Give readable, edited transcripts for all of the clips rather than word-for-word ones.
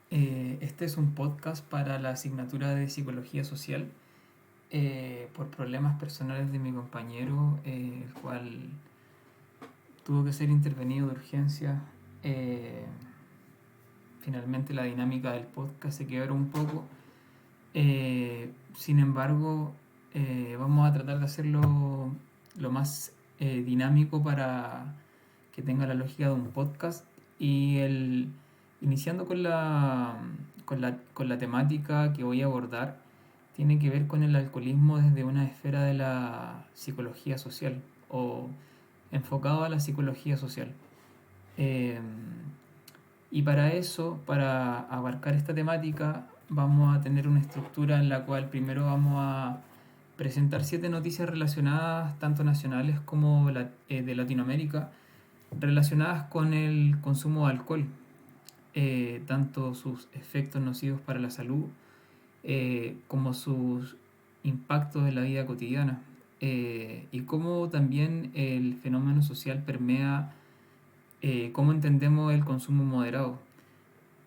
Este es un podcast para la asignatura de Psicología Social por problemas personales de mi compañero, el cual tuvo que ser intervenido de urgencia. Eh, Finalmente la dinámica del podcast se quebró un poco. Sin embargo, vamos a tratar de hacerlo lo más dinámico para que tenga la lógica de un podcast. Iniciando con la temática que voy a abordar, tiene que ver con el alcoholismo desde una esfera de la psicología social o enfocado a la psicología social. Eh, y para eso, para abarcar esta temática, vamos a tener una estructura en la cual primero vamos a presentar 7 noticias relacionadas, tanto nacionales como de Latinoamérica, relacionadas con el consumo de alcohol, tanto sus efectos nocivos para la salud como sus impactos en la vida cotidiana, y cómo también el fenómeno social permea cómo entendemos el consumo moderado.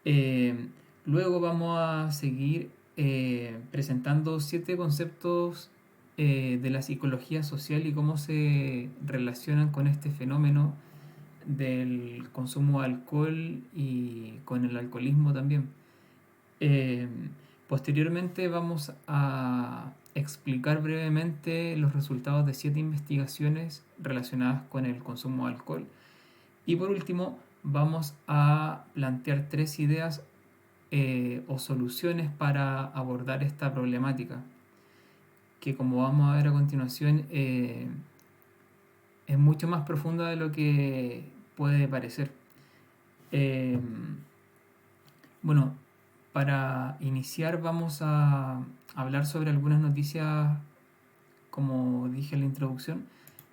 Eh, Luego vamos a seguir presentando 7 conceptos de la psicología social y cómo se relacionan con este fenómeno del consumo de alcohol y con el alcoholismo también. Eh, Posteriormente vamos a explicar brevemente los resultados de 7 investigaciones relacionadas con el consumo de alcohol. Y por último, vamos a plantear 3 ideas o soluciones para abordar esta problemática, que como vamos a ver a continuación es mucho más profunda de lo que puede parecer. Eh, bueno, para iniciar vamos a hablar sobre algunas noticias, como dije en la introducción,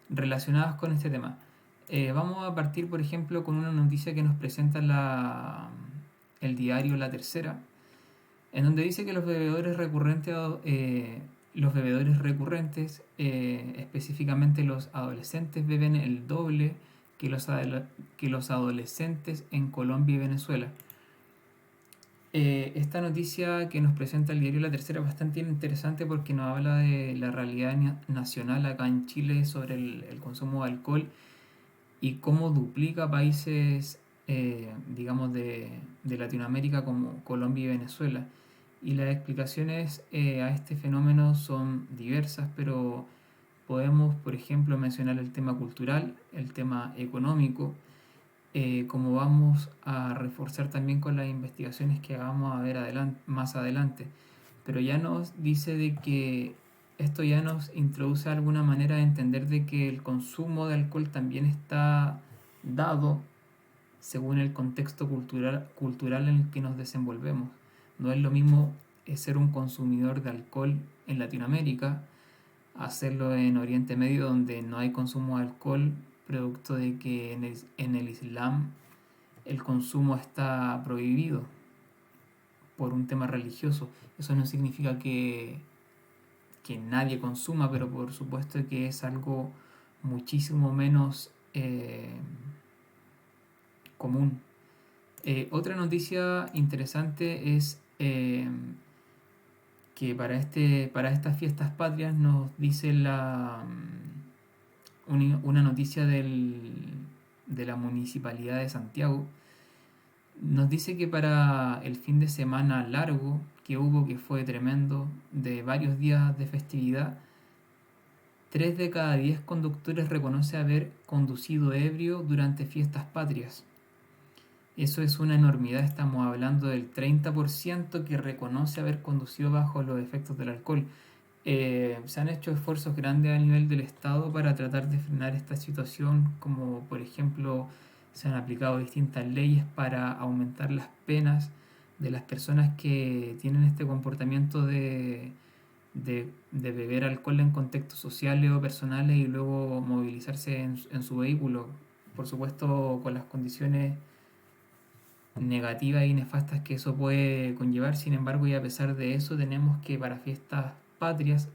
relacionadas con este tema. Vamos a partir, por ejemplo, con una noticia que nos presenta el diario La Tercera, en donde dice que los bebedores recurrentes, específicamente los adolescentes, beben el doble que los adolescentes en Colombia y Venezuela. Esta noticia que nos presenta el diario La Tercera es bastante interesante porque nos habla de la realidad nacional acá en Chile sobre el consumo de alcohol y cómo duplica países, digamos, de Latinoamérica como Colombia y Venezuela. Y las explicaciones a este fenómeno son diversas, pero podemos, por ejemplo, mencionar el tema cultural, el tema económico, como vamos a reforzar también con las investigaciones que vamos a ver más adelante. Pero ya nos dice de que esto ya nos introduce alguna manera de entender de que el consumo de alcohol también está dado según el contexto cultural en el que nos desenvolvemos. No es lo mismo ser un consumidor de alcohol en Latinoamérica, hacerlo en Oriente Medio donde no hay consumo de alcohol, producto de que en el Islam el consumo está prohibido por un tema religioso. Eso no significa que nadie consuma, pero por supuesto que es algo muchísimo menos común. Otra noticia interesante es que para estas fiestas patrias nos dice una noticia de la Municipalidad de Santiago. Nos dice que para el fin de semana largo que hubo, que fue tremendo, de varios días de festividad, 3 de cada 10 conductores reconoce haber conducido ebrio durante fiestas patrias. Eso es una enormidad, estamos hablando del 30% que reconoce haber conducido bajo los efectos del alcohol. Se han hecho esfuerzos grandes a nivel del Estado para tratar de frenar esta situación, como por ejemplo se han aplicado distintas leyes para aumentar las penas de las personas que tienen este comportamiento de beber alcohol en contextos sociales o personales y luego movilizarse en su vehículo, por supuesto con las condiciones negativas y nefastas que eso puede conllevar. Sin embargo, y a pesar de eso, tenemos que para fiestas patrias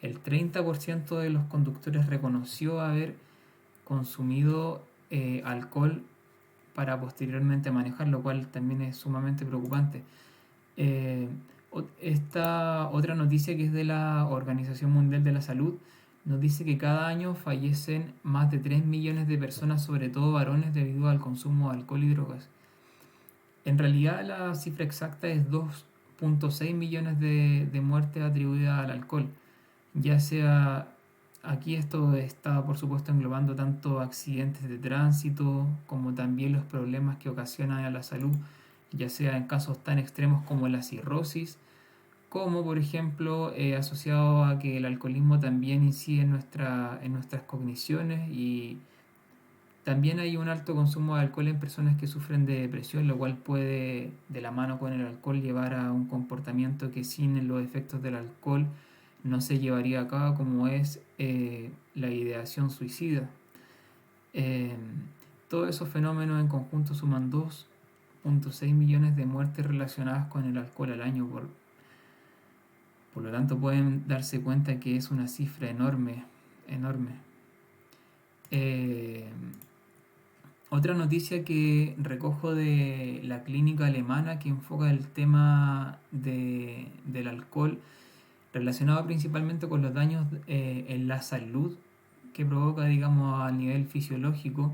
el 30% de los conductores reconoció haber consumido alcohol para posteriormente manejar, lo cual también es sumamente preocupante. Eh, Esta otra noticia que es de la Organización Mundial de la Salud nos dice que cada año fallecen más de 3 millones de personas, sobre todo varones, debido al consumo de alcohol y drogas. En realidad la cifra exacta es 2,6 millones de muertes atribuidas al alcohol, ya sea, aquí esto está por supuesto englobando tanto accidentes de tránsito como también los problemas que ocasionan a la salud, ya sea en casos tan extremos como la cirrosis, como por ejemplo asociado a que el alcoholismo también incide en nuestras cogniciones, y también hay un alto consumo de alcohol en personas que sufren de depresión, lo cual puede, de la mano con el alcohol, llevar a un comportamiento que sin los efectos del alcohol no se llevaría a cabo, como es la ideación suicida. Eh, Todos esos fenómenos en conjunto suman 2,6 millones de muertes relacionadas con el alcohol al año. Por lo tanto, pueden darse cuenta que es una cifra enorme, enorme. Eh, Otra noticia que recojo de la clínica alemana que enfoca el tema del alcohol relacionado principalmente con los daños en la salud que provoca, digamos, a nivel fisiológico.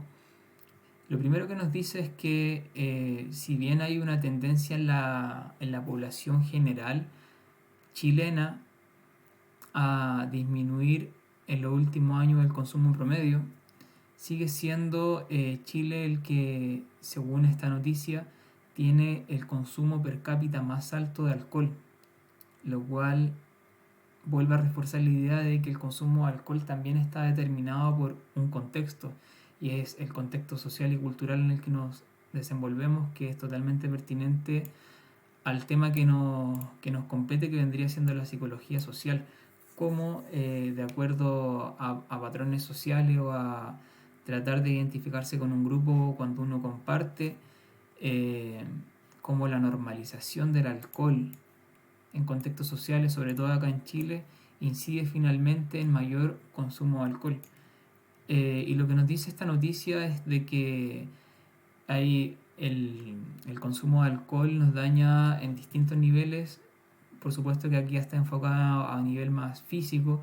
Lo primero que nos dice es que si bien hay una tendencia en la población general chilena a disminuir en los últimos años el consumo promedio, sigue siendo Chile el que, según esta noticia, tiene el consumo per cápita más alto de alcohol, lo cual vuelve a reforzar la idea de que el consumo de alcohol también está determinado por un contexto, y es el contexto social y cultural en el que nos desenvolvemos, que es totalmente pertinente al tema que nos compete, que vendría siendo la psicología social, cómo de acuerdo a patrones sociales o a tratar de identificarse con un grupo cuando uno comparte, eh, como la normalización del alcohol en contextos sociales, sobre todo acá en Chile, incide finalmente en mayor consumo de alcohol. Y lo que nos dice esta noticia es de que hay el consumo de alcohol nos daña en distintos niveles. Por supuesto que aquí está enfocado a nivel más físico,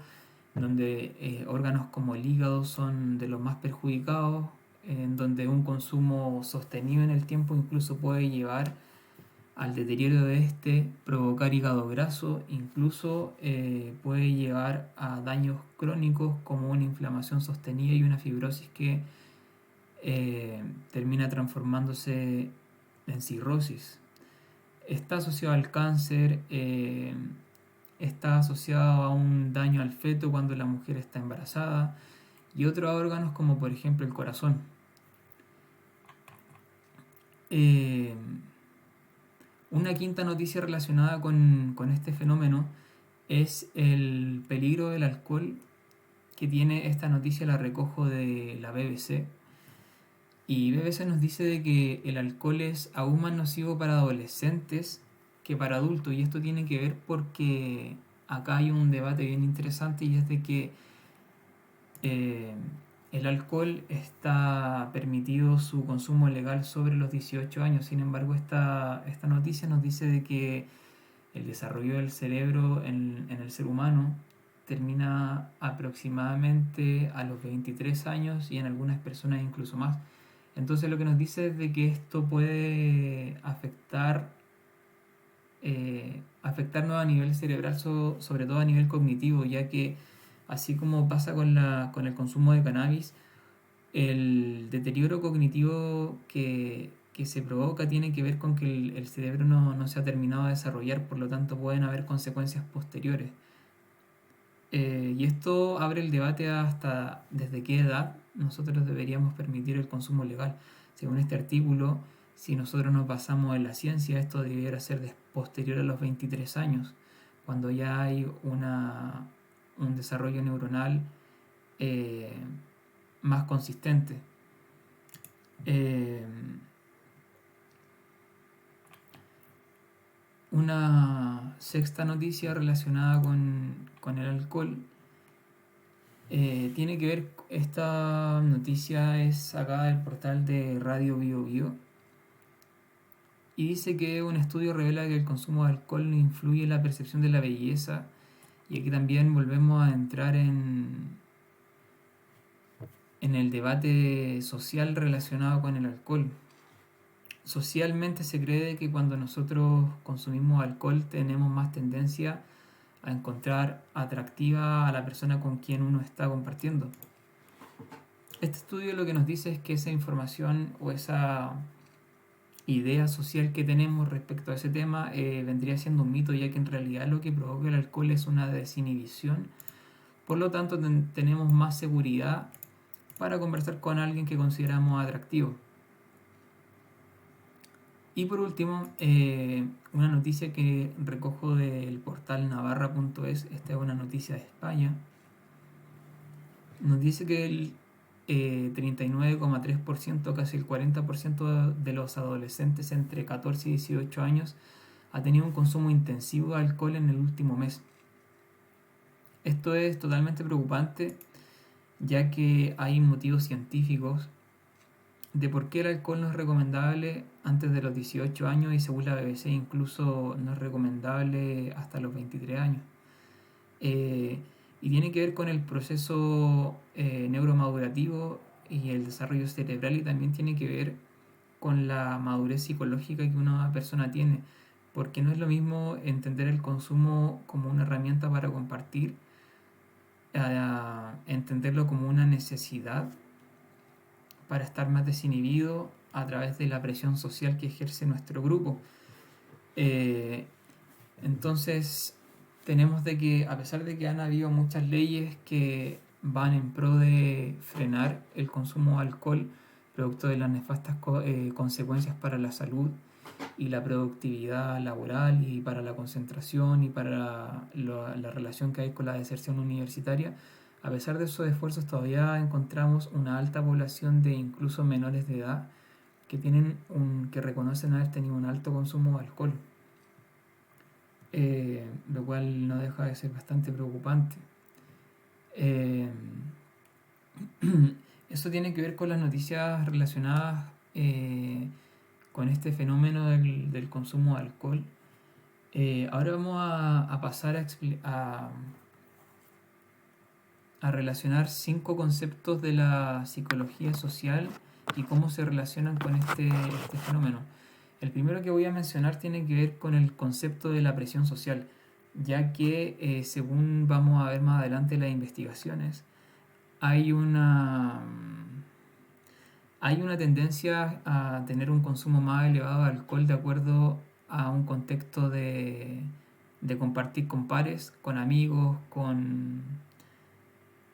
donde órganos como el hígado son de los más perjudicados, en donde un consumo sostenido en el tiempo incluso puede llevar al deterioro de este, provocar hígado graso, incluso puede llevar a daños crónicos como una inflamación sostenida y una fibrosis que termina transformándose en cirrosis. Está asociado al cáncer, está asociado a un daño al feto cuando la mujer está embarazada y otros órganos como por ejemplo el corazón. Eh, una quinta noticia relacionada con este fenómeno es el peligro del alcohol que tiene. Esta noticia la recojo de la BBC, y BBC nos dice de que el alcohol es aún más nocivo para adolescentes que para adultos, y esto tiene que ver porque acá hay un debate bien interesante, y es de que eh, el alcohol está permitido su consumo legal sobre los 18 años. Sin embargo, esta noticia nos dice de que el desarrollo del cerebro en el ser humano termina aproximadamente a los 23 años y en algunas personas incluso más. Entonces lo que nos dice es de que esto puede afectarnos a nivel cerebral, sobre todo a nivel cognitivo, ya que así como pasa con el consumo de cannabis, el deterioro cognitivo que se provoca tiene que ver con que el cerebro no se ha terminado de desarrollar, por lo tanto pueden haber consecuencias posteriores. Y esto abre el debate hasta desde qué edad nosotros deberíamos permitir el consumo legal. Según este artículo, si nosotros nos basamos en la ciencia, esto debiera ser posterior a los 23 años, cuando ya hay un desarrollo neuronal eh, más consistente. Eh, una sexta noticia relacionada con el alcohol Tiene que ver, esta noticia es sacada del portal de Radio Bio Bio y dice que un estudio revela que el consumo de alcohol influye en la percepción de la belleza, y aquí también volvemos a entrar en el debate social relacionado con el alcohol. Socialmente se cree que cuando nosotros consumimos alcohol tenemos más tendencia a encontrar atractiva a la persona con quien uno está compartiendo. Este estudio lo que nos dice es que esa información o esa idea social que tenemos respecto a ese tema vendría siendo un mito, ya que en realidad lo que provoca el alcohol es una desinhibición. Por lo tanto, tenemos más seguridad para conversar con alguien que consideramos atractivo. Y por último, una noticia que recojo del portal navarra.es, esta es una noticia de España, nos dice que el 39,3%, casi el 40% de los adolescentes entre 14 y 18 años ha tenido un consumo intensivo de alcohol en el último mes. Esto es totalmente preocupante, ya que hay motivos científicos de por qué el alcohol no es recomendable antes de los 18 años, y según la BBC incluso no es recomendable hasta los 23 años. Eh, y tiene que ver con el proceso neuromadurativo y el desarrollo cerebral, y también tiene que ver con la madurez psicológica que una persona tiene, porque no es lo mismo entender el consumo como una herramienta para compartir, a entenderlo como una necesidad para estar más desinhibido a través de la presión social que ejerce nuestro grupo. Eh, entonces, tenemos de que, a pesar de que han habido muchas leyes que van en pro de frenar el consumo de alcohol, producto de las nefastas consecuencias para la salud y la productividad laboral y para la concentración y para la relación que hay con la deserción universitaria, a pesar de esos esfuerzos todavía encontramos una alta población de incluso menores de edad que reconocen haber tenido un alto consumo de alcohol, lo cual no deja de ser bastante preocupante. Eh, Eso tiene que ver con las noticias relacionadas con este fenómeno del consumo de alcohol. Ahora vamos a pasar a relacionar 5 conceptos de la psicología social y cómo se relacionan con este fenómeno. El primero que voy a mencionar tiene que ver con el concepto de la presión social, ya que según vamos a ver más adelante las investigaciones, hay una tendencia a tener un consumo más elevado de alcohol de acuerdo a un contexto de compartir con pares, con amigos,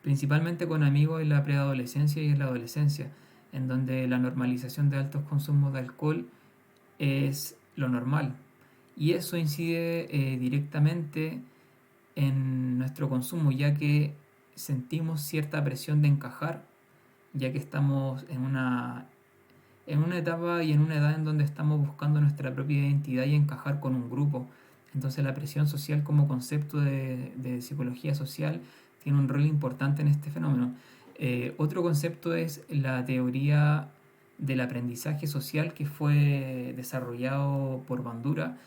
principalmente con amigos en la preadolescencia y en la adolescencia, en donde la normalización de altos consumos de alcohol es lo normal. Y eso incide directamente en nuestro consumo, ya que sentimos cierta presión de encajar, ya que estamos en una etapa y en una edad en donde estamos buscando nuestra propia identidad y encajar con un grupo. Entonces la presión social como concepto de psicología social tiene un rol importante en este fenómeno. Otro concepto es la teoría del aprendizaje social, que fue desarrollado por Bandura,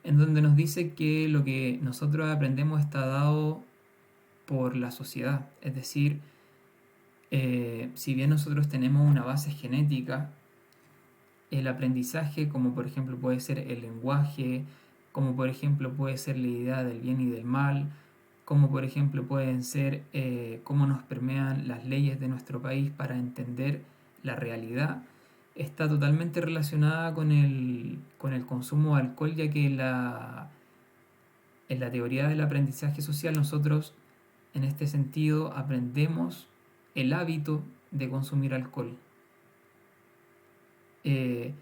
en donde nos dice que lo que nosotros aprendemos está dado por la sociedad. Es decir, si bien nosotros tenemos una base genética, el aprendizaje, como por ejemplo puede ser el lenguaje, como por ejemplo puede ser la idea del bien y del mal, como por ejemplo pueden ser cómo nos permean las leyes de nuestro país para entender la realidad, está totalmente relacionada con el consumo de alcohol, ya que en la teoría del aprendizaje social nosotros en este sentido aprendemos el hábito de consumir alcohol. Eh,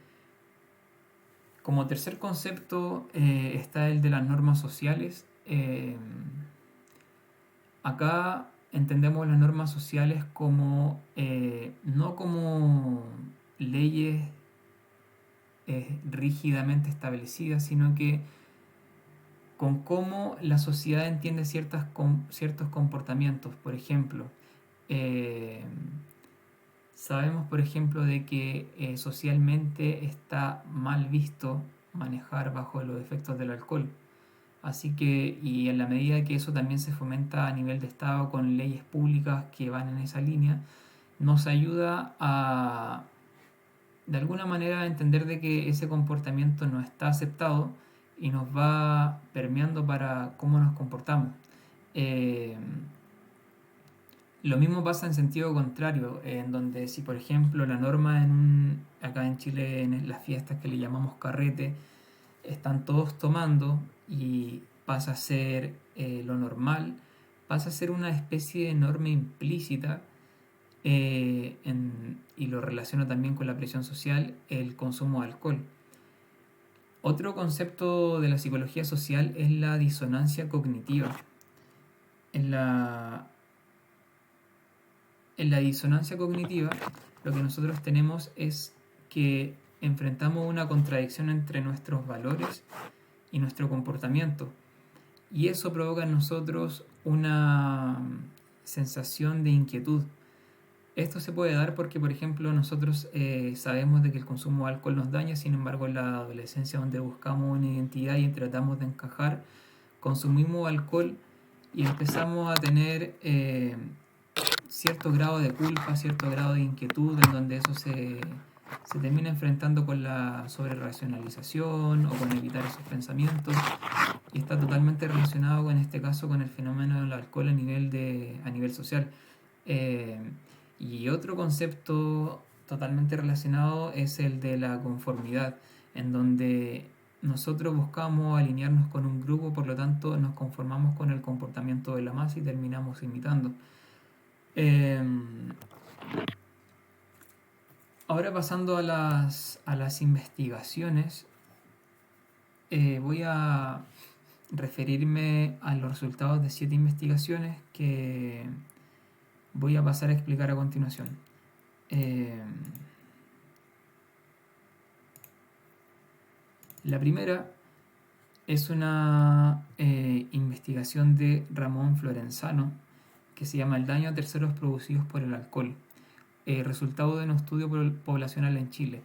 Como tercer concepto está el de las normas sociales. Acá entendemos las normas sociales como no como leyes rígidamente establecidas, sino que con cómo la sociedad entiende ciertos comportamientos. Por ejemplo, Eh, Sabemos, por ejemplo, de que socialmente está mal visto manejar bajo los efectos del alcohol. Así que, y en la medida que eso también se fomenta a nivel de Estado con leyes públicas que van en esa línea, nos ayuda a, de alguna manera, a entender de que ese comportamiento no está aceptado y nos va permeando para cómo nos comportamos. Eh, lo mismo pasa en sentido contrario, en donde si por ejemplo la norma acá en Chile en las fiestas que le llamamos carrete, están todos tomando y pasa a ser lo normal, pasa a ser una especie de norma implícita y lo relaciona también con la presión social, el consumo de alcohol. Otro concepto de la psicología social es la disonancia cognitiva. En la, En la disonancia cognitiva, lo que nosotros tenemos es que enfrentamos una contradicción entre nuestros valores y nuestro comportamiento. Y eso provoca en nosotros una sensación de inquietud. Esto se puede dar porque, por ejemplo, nosotros sabemos de que el consumo de alcohol nos daña, sin embargo, en la adolescencia, donde buscamos una identidad y tratamos de encajar, consumimos alcohol y empezamos a tener cierto grado de culpa, cierto grado de inquietud, en donde eso se termina enfrentando con la sobreracionalización o con evitar esos pensamientos, y está totalmente relacionado con este caso con el fenómeno del alcohol a nivel social. Eh, y otro concepto totalmente relacionado es el de la conformidad, en donde nosotros buscamos alinearnos con un grupo, por lo tanto nos conformamos con el comportamiento de la masa y terminamos imitando. Eh, Ahora pasando a las investigaciones, voy a referirme a los resultados de 7 investigaciones que voy a pasar a explicar a continuación. Eh, la primera es una investigación de Ramón Florenzano que se llama El daño a terceros producidos por el alcohol, resultado de un estudio poblacional en Chile.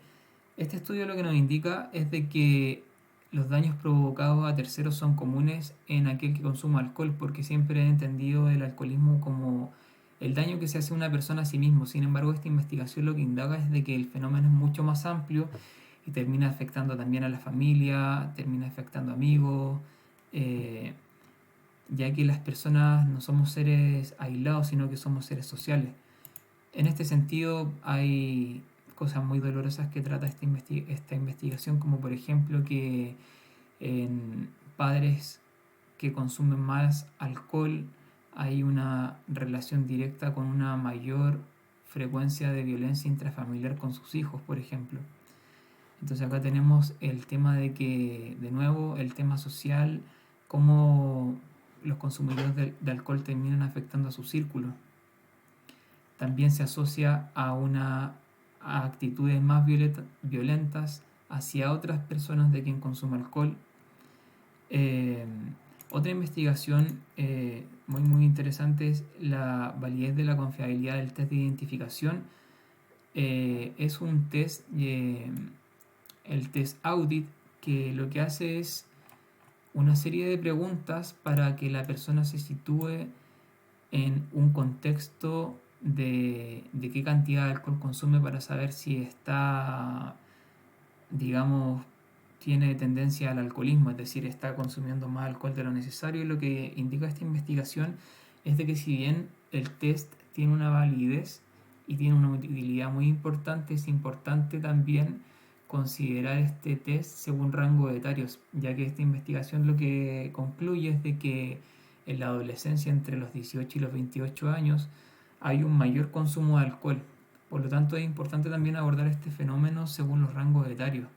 Este estudio lo que nos indica es de que los daños provocados a terceros son comunes en aquel que consuma alcohol, porque siempre he entendido el alcoholismo como el daño que se hace a una persona a sí mismo. Sin embargo, esta investigación lo que indaga es de que el fenómeno es mucho más amplio y termina afectando también a la familia, termina afectando a amigos, eh, ya que las personas no somos seres aislados, sino que somos seres sociales. En este sentido, hay cosas muy dolorosas que trata esta investigación, como por ejemplo que en padres que consumen más alcohol hay una relación directa con una mayor frecuencia de violencia intrafamiliar con sus hijos, por ejemplo. Entonces acá tenemos el tema de que, de nuevo, el tema social, cómo los consumidores de alcohol terminan afectando a su círculo. También se asocia a actitudes más violentas hacia otras personas de quien consume alcohol. Eh, Otra investigación muy interesante es la validez de la confiabilidad del test de identificación. Es un test, el test Audit, que lo que hace es una serie de preguntas para que la persona se sitúe en un contexto de qué cantidad de alcohol consume para saber si está, digamos, tiene tendencia al alcoholismo, es decir, está consumiendo más alcohol de lo necesario. Y lo que indica esta investigación es de que si bien el test tiene una validez y tiene una utilidad muy importante, es importante también considerar este test según rango de etarios, ya que esta investigación lo que concluye es de que en la adolescencia entre los 18 y los 28 años hay un mayor consumo de alcohol. Por lo tanto, es importante también abordar este fenómeno según los rangos etarios.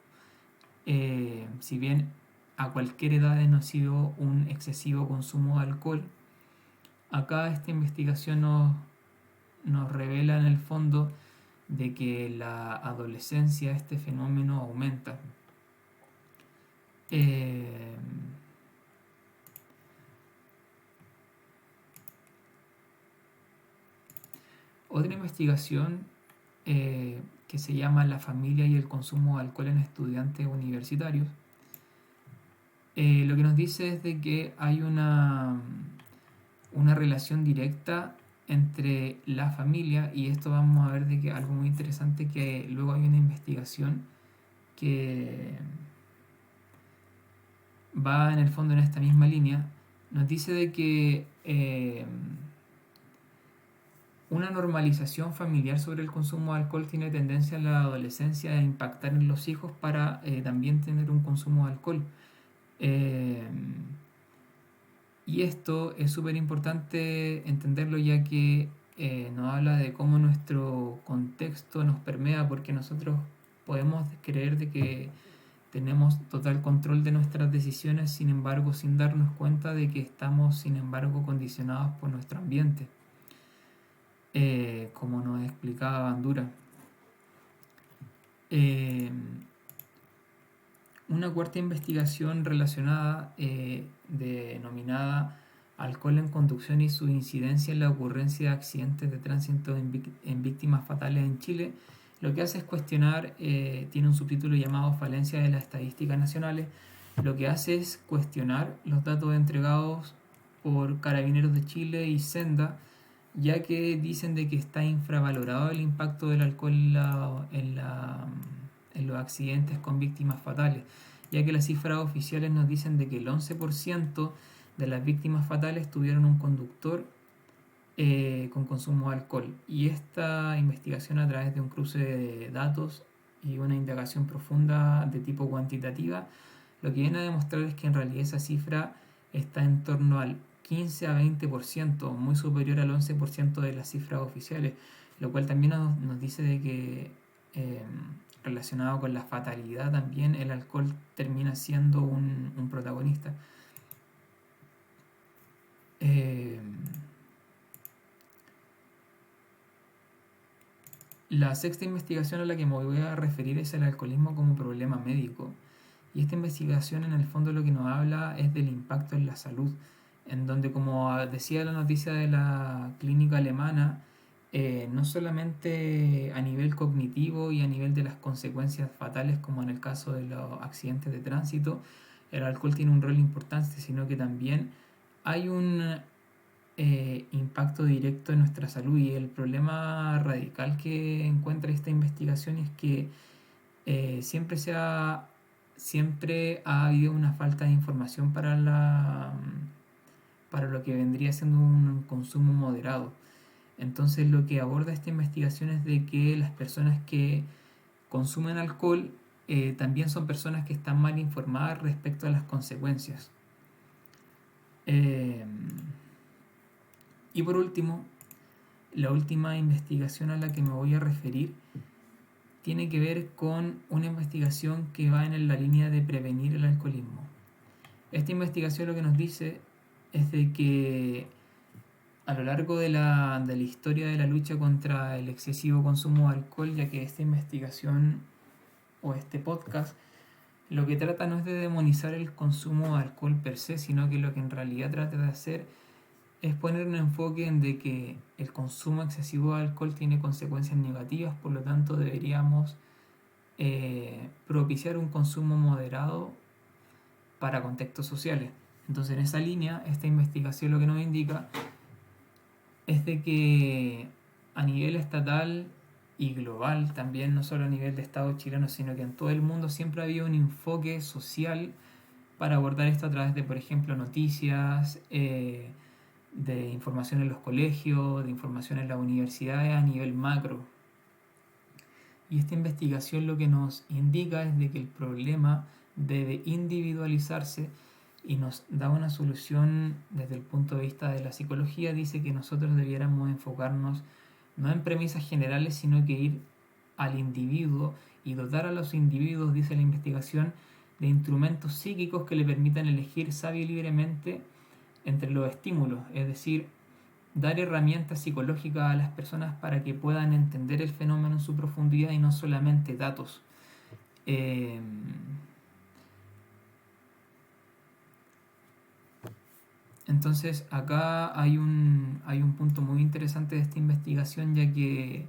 Si bien a cualquier edad es nocivo un excesivo consumo de alcohol, acá esta investigación nos revela en el fondo de que en la adolescencia este fenómeno aumenta. Eh, otra investigación que se llama La familia y el consumo de alcohol en estudiantes universitarios, lo que nos dice es de que hay una relación directa entre la familia, y esto vamos a ver de que algo muy interesante, que luego hay una investigación que va en el fondo en esta misma línea. Nos dice de que una normalización familiar sobre el consumo de alcohol tiene tendencia en la adolescencia a impactar en los hijos para también tener un consumo de alcohol. Eh, y esto es súper importante entenderlo, ya que nos habla de cómo nuestro contexto nos permea, porque nosotros podemos creer de que tenemos total control de nuestras decisiones, sin embargo, sin darnos cuenta de que estamos, sin embargo, condicionados por nuestro ambiente, como nos explicaba Bandura. Eh, una cuarta investigación relacionada, denominada Alcohol en conducción y su incidencia en la ocurrencia de accidentes de tránsito en víctimas fatales en Chile, lo que hace es cuestionar, tiene un subtítulo llamado Falencia de las estadísticas nacionales. Lo que hace es cuestionar los datos entregados por Carabineros de Chile y Senda, ya que dicen de que está infravalorado el impacto del alcohol en los accidentes con víctimas fatales, ya que las cifras oficiales nos dicen de que el 11% de las víctimas fatales tuvieron un conductor con consumo de alcohol. Y esta investigación, a través de un cruce de datos y una indagación profunda de tipo cuantitativa, lo que viene a demostrar es que en realidad esa cifra está en torno al 15 a 20%, muy superior al 11% de las cifras oficiales, lo cual también nos dice de que relacionado con la fatalidad también el alcohol termina siendo un protagonista. La sexta investigación a la que me voy a referir es el alcoholismo como problema médico. Y esta investigación, en el fondo, lo que nos habla es del impacto en la salud, en donde, como decía la noticia de la clínica alemana, no solamente a nivel cognitivo y a nivel de las consecuencias fatales, como en el caso de los accidentes de tránsito, el alcohol tiene un rol importante, sino que también hay un impacto directo en nuestra salud. Y el problema radical que encuentra esta investigación es que siempre siempre ha habido una falta de información para lo que vendría siendo un consumo moderado. Entonces, lo que aborda esta investigación es de que las personas que consumen alcohol también son personas que están mal informadas respecto a las consecuencias. Eh, y por último, la última investigación a la que me voy a referir tiene que ver con una investigación que va en la línea de prevenir el alcoholismo. Esta investigación lo que nos dice es de que a lo largo de la historia de la lucha contra el excesivo consumo de alcohol, ya que esta investigación o este podcast lo que trata no es de demonizar el consumo de alcohol per se, sino que lo que en realidad trata de hacer es poner un enfoque en de que el consumo excesivo de alcohol tiene consecuencias negativas, por lo tanto deberíamos propiciar un consumo moderado para contextos sociales. Entonces, en esa línea, esta investigación lo que nos indica es de que a nivel estatal y global también, no solo a nivel de Estado chileno, sino que en todo el mundo siempre había un enfoque social para abordar esto a través de, por ejemplo, noticias, de información en los colegios, de información en las universidades a nivel macro. Y esta investigación lo que nos indica es de que el problema debe individualizarse, y nos da una solución desde el punto de vista de la psicología. Dice que nosotros debiéramos enfocarnos no en premisas generales, sino que ir al individuo y dotar a los individuos, dice la investigación, de instrumentos psíquicos que le permitan elegir sabia y libremente entre los estímulos, es decir, dar herramientas psicológicas a las personas para que puedan entender el fenómeno en su profundidad y no solamente datos. Entonces acá hay un punto muy interesante de esta investigación, ya que,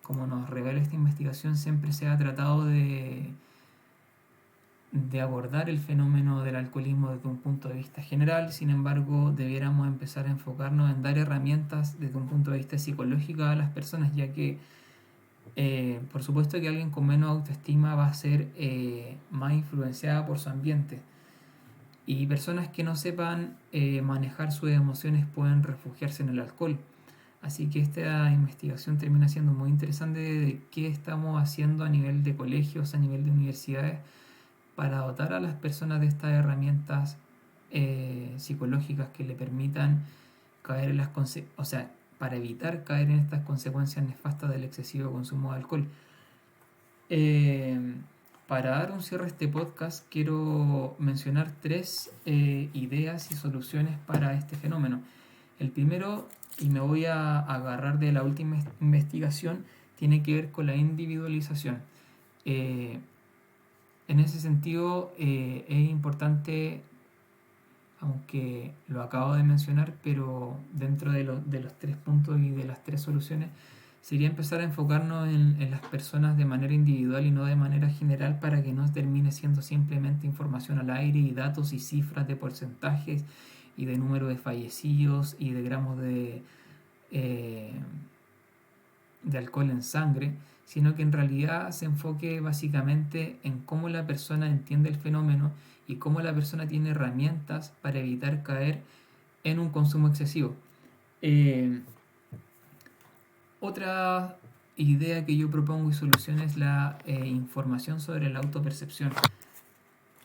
como nos revela esta investigación, siempre se ha tratado de abordar el fenómeno del alcoholismo desde un punto de vista general. Sin embargo, debiéramos empezar a enfocarnos en dar herramientas desde un punto de vista psicológico a las personas, ya que por supuesto que alguien con menos autoestima va a ser más influenciada por su ambiente, y personas que no sepan manejar sus emociones pueden refugiarse en el alcohol. Así que esta investigación termina siendo muy interesante de qué estamos haciendo a nivel de colegios, a nivel de universidades, para dotar a las personas de estas herramientas psicológicas que le permitan caer en o sea, para evitar caer en estas consecuencias nefastas del excesivo consumo de alcohol. Eh, para dar un cierre a este podcast, quiero mencionar tres ideas y soluciones para este fenómeno. El primero, y me voy a agarrar de la última investigación, tiene que ver con la individualización. Eh, en ese sentido, es importante, aunque lo acabo de mencionar, pero dentro de los tres puntos y de las tres soluciones, sería empezar a enfocarnos en las personas de manera individual y no de manera general, para que no termine siendo simplemente información al aire y datos y cifras de porcentajes y de número de fallecidos y de gramos eh, de alcohol en sangre, sino que en realidad se enfoque básicamente en cómo la persona entiende el fenómeno y cómo la persona tiene herramientas para evitar caer en un consumo excesivo. Eh, Otra idea que yo propongo y solución es la información sobre la autopercepción.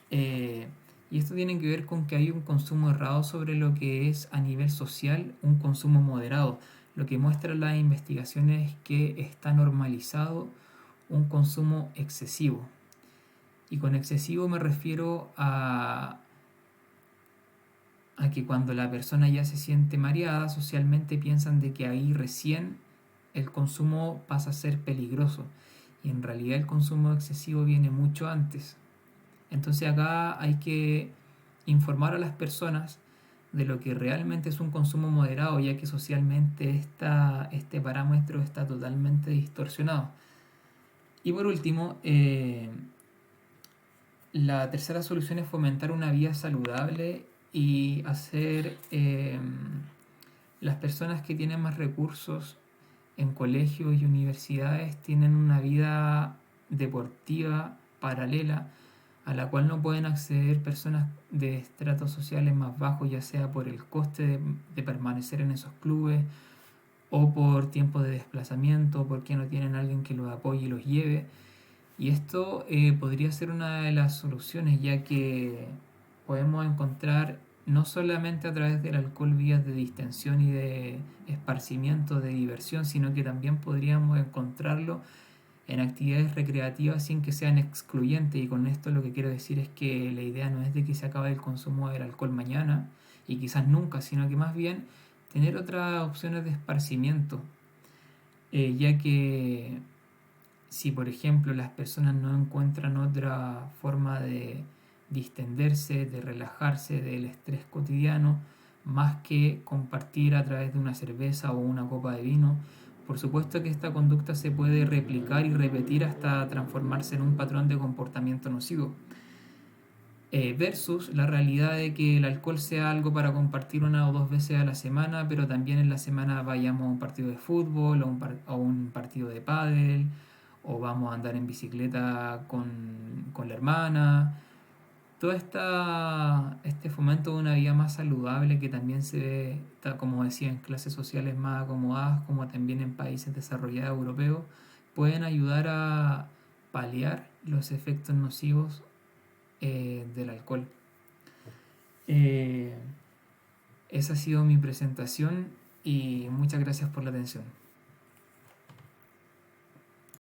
Eh, y esto tiene que ver con que hay un consumo errado sobre lo que es a nivel social un consumo moderado. Lo que muestran las investigaciones es que está normalizado un consumo excesivo. Y con excesivo me refiero a que cuando la persona ya se siente mareada, socialmente piensan de que ahí recién el consumo pasa a ser peligroso. Y en realidad el consumo excesivo viene mucho antes. Entonces acá hay que informar a las personas de lo que realmente es un consumo moderado, ya que socialmente este parámetro está totalmente distorsionado. Y por último, la tercera solución es fomentar una vida saludable y hacer las personas que tienen más recursos en colegios y universidades tienen una vida deportiva paralela, a la cual no pueden acceder personas de estratos sociales más bajos, ya sea por el coste de permanecer en esos clubes, o por tiempo de desplazamiento, o porque no tienen alguien que los apoye y los lleve. Y esto podría ser una de las soluciones, ya que podemos encontrar no solamente a través del alcohol vías de distensión y de esparcimiento, de diversión, sino que también podríamos encontrarlo en actividades recreativas sin que sean excluyentes. Y con esto lo que quiero decir es que la idea no es de que se acabe el consumo del alcohol mañana y quizás nunca, sino que más bien tener otras opciones de esparcimiento, ya que si por ejemplo las personas no encuentran otra forma de distenderse, de relajarse del estrés cotidiano, más que compartir a través de una cerveza o una copa de vino, por supuesto que esta conducta se puede replicar y repetir hasta transformarse en un patrón de comportamiento nocivo. Versus la realidad de que el alcohol sea algo para compartir una o dos veces a la semana, pero también en la semana vayamos a un partido de fútbol o un partido de pádel, o vamos a andar en bicicleta con la hermana. Todo este fomento de una vida más saludable, que también se ve, como decía, en clases sociales más acomodadas, como también en países desarrollados europeos, pueden ayudar a paliar los efectos nocivos del alcohol. Eh, Esa ha sido mi presentación y muchas gracias por la atención.